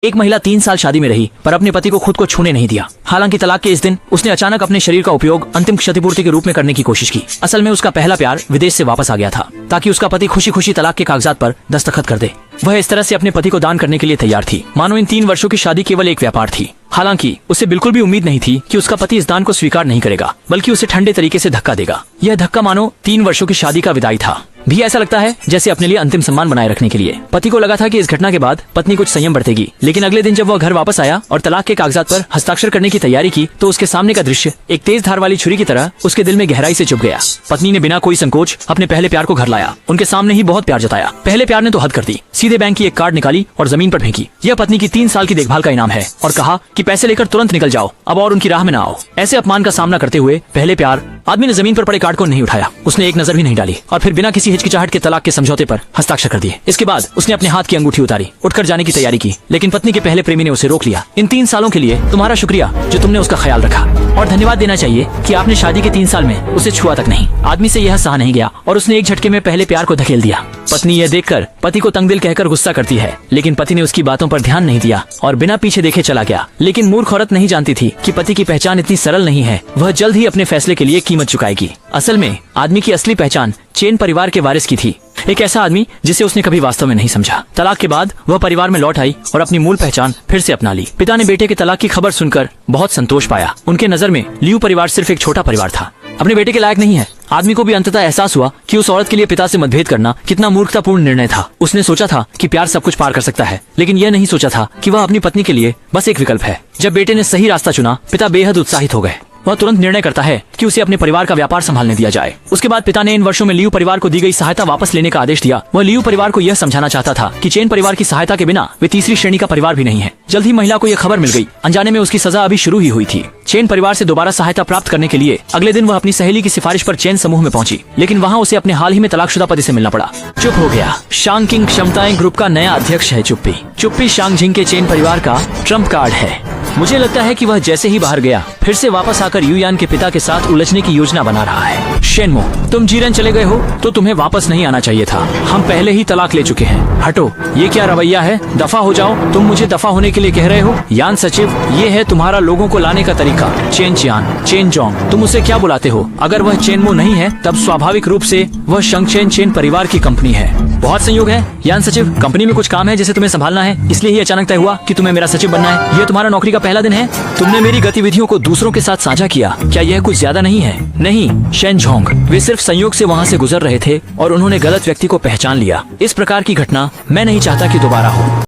एक महिला 3 साल शादी में रही पर अपने पति को खुद को छूने नहीं दिया। हालांकि तलाक के इस दिन उसने अचानक अपने शरीर का उपयोग अंतिम क्षतिपूर्ति के रूप में करने की कोशिश की। असल में उसका पहला प्यार विदेश से वापस आ गया था ताकि उसका पति खुशी खुशी तलाक के कागजात पर दस्तखत कर दे। वह इस तरह से अपने पति को दान करने के लिए तैयार थी मानो इन 3 वर्षों की शादी केवल एक व्यापार थी। हालांकि उसे बिल्कुल भी उम्मीद नहीं थी कि उसका पति इस दान को स्वीकार नहीं करेगा बल्कि उसे ठंडे तरीके से धक्का देगा। यह धक्का मानो 3 वर्षों की शादी का विदाई था। भी ऐसा लगता है जैसे अपने लिए अंतिम सम्मान बनाए रखने के लिए। पति को लगा था कि इस घटना के बाद पत्नी कुछ संयम बरतेगी, लेकिन अगले दिन जब वह घर वापस आया और तलाक के कागजात पर हस्ताक्षर करने की तैयारी की तो उसके सामने का दृश्य एक तेज धार वाली छुरी की तरह उसके दिल में गहराई से चुभ गया। पत्नी ने बिना कोई संकोच अपने पहले प्यार को घर लाया, उनके सामने ही बहुत प्यार जताया। पहले प्यार ने तो हद कर दी, सीधे बैंक की एक कार्ड निकाली और जमीन पर फेंकी। यह पत्नी की 3 साल की देखभाल का इनाम है और कहा कि पैसे लेकर तुरंत निकल जाओ, अब और उनकी राह में न आओ। ऐसे अपमान का सामना करते हुए पहले प्यार आदमी ने जमीन पर पड़े कार्ड को नहीं उठाया, उसने एक नजर भी नहीं डाली और फिर बिना किसी हिचकिचाहट के तलाक के समझौते पर हस्ताक्षर कर दिए। इसके बाद उसने अपने हाथ की अंगूठी उतारी, उठकर जाने की तैयारी की, लेकिन पत्नी के पहले प्रेमी ने उसे रोक लिया। इन 3 सालों के लिए तुम्हारा शुक्रिया जो तुमने उसका ख्याल रखा, और धन्यवाद देना चाहिए कि आपने शादी के 3 साल में उसे छुआ तक नहीं। आदमी से यह सहा नहीं गया और उसने एक झटके में पहले प्यार को धकेल दिया। पत्नी यह देखकर पति को तंगदिल कहकर गुस्सा करती है, लेकिन पति ने उसकी बातों पर ध्यान नहीं दिया और बिना पीछे देखे चला गया। लेकिन मूर्ख औरत नहीं जानती थी कि पति की पहचान इतनी सरल नहीं है, वह जल्द ही अपने फैसले के लिए कीमत चुकाएगी। असल में आदमी की असली पहचान चेन परिवार के वारिस की थी, एक ऐसा आदमी जिसे उसने कभी वास्तव में नहीं समझा। तलाक के बाद वह परिवार में लौट आई और अपनी मूल पहचान फिर से अपना ली। पिता ने बेटे के तलाक की खबर सुनकर बहुत संतोष पाया। उनके नजर में लियू परिवार सिर्फ एक छोटा परिवार था, अपने बेटे के लायक नहीं है। आदमी को भी अंततः एहसास हुआ कि उस औरत के लिए पिता से मतभेद करना कितना मूर्खतापूर्ण निर्णय था। उसने सोचा था कि प्यार सब कुछ पार कर सकता है, लेकिन यह नहीं सोचा था कि वह अपनी पत्नी के लिए बस एक विकल्प है। जब बेटे ने सही रास्ता चुना, पिता बेहद उत्साहित हो गए। वह तुरंत निर्णय करता है कि उसे अपने परिवार का व्यापार संभालने दिया जाए। उसके बाद पिता ने इन वर्षों में लियू परिवार को दी गई सहायता वापस लेने का आदेश दिया। वह लियू परिवार को यह समझाना चाहता था कि चेन परिवार की सहायता के बिना वे तीसरी श्रेणी का परिवार भी नहीं है। जल्द ही महिला को यह खबर मिल गई। अनजाने में उसकी सजा अभी शुरू ही हुई थी। चेन परिवार से दोबारा सहायता प्राप्त करने के लिए अगले दिन वह अपनी सहेली की सिफारिश पर चेन समूह में पहुंची, लेकिन वहाँ उसे अपने हाल ही में तलाकशुदा पति से मिलना पड़ा। चुप हो गया। शांकिंग क्षमताएं ग्रुप का नया अध्यक्ष है चुप्पी। चुप्पी शांगझिंग के चेन परिवार का ट्रम्प कार्ड है। मुझे लगता है कि वह जैसे ही बाहर गया फिर से वापस आकर यूयान के पिता के साथ उलझने की योजना बना रहा है। शेनमो, तुम जीरन चले गए हो तो तुम्हें वापस नहीं आना चाहिए था। हम पहले ही तलाक ले चुके हैं। हटो, ये क्या रवैया है? दफा हो जाओ। तुम मुझे दफा होने के लिए कह रहे हो? यान सचिव, ये है तुम्हारा लोगों को लाने का तरीका। चेन चियान, चेन जोंग, तुम उसे क्या बुलाते हो? अगर वह चेनमो नहीं है तब स्वाभाविक रूप से वह शंगचेन चेन परिवार की कंपनी है। बहुत संयोग है यान सचिव, कंपनी में कुछ काम है जिसे तुम्हें संभालना है, इसलिए ही अचानक तय हुआ कि तुम्हें मेरा सचिव बनना है। यह तुम्हारा नौकरी का पहला दिन है। तुमने मेरी गतिविधियों को दूसरों के साथ साझा किया, क्या यह कुछ ज्यादा नहीं है? नहीं शेनझोंग, वे सिर्फ संयोग से वहाँ से गुजर रहे थे और उन्होंने गलत व्यक्ति को पहचान लिया। इस प्रकार की घटना मैं नहीं चाहता कि दोबारा हो।